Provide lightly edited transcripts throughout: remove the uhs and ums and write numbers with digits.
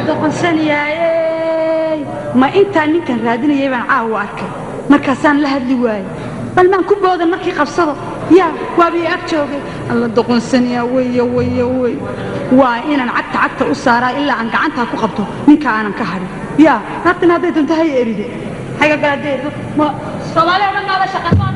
doqon saniyay ma inta ninkan raadinayay baan caawarka markaasaan la hadli waayay bal maan ku boodan markii qabsado yaa waabi ag joogay alla doqon saniya way waa inaan cagta u saaraa ilaa aan gacanta ku qabto ninka aanan ka harin yaa haddana haday doonto hay eride haga gaadeedo ma Soomaaliya dhan ma shaqo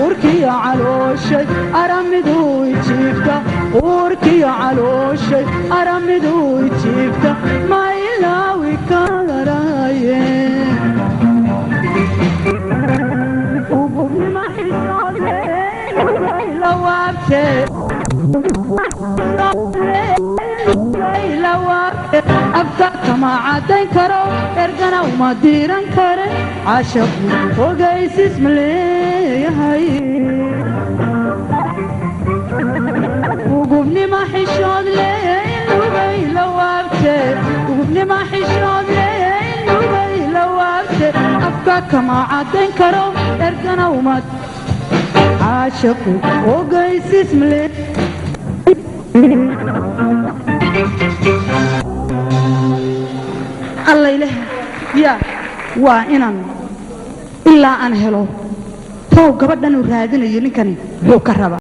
urkii calooshay aramidu jiifta urkii calooshay aramidu jiifta ma ilaawi karaaye ugubnima xishoodle lawaabte afka kama cadayn karo ergana uma diiran kare cashaqu ogaysis maleeyahay ugubnima xishoodle lugay lawaabte ugubnima xishoodle lugay lawaabte afka kama cadayn karo ergana uma عاشقو وقيسس ملي الله إله يا وإنن إلا أن هلو تو قبضنا ورادنا يلين كني هو كهرباء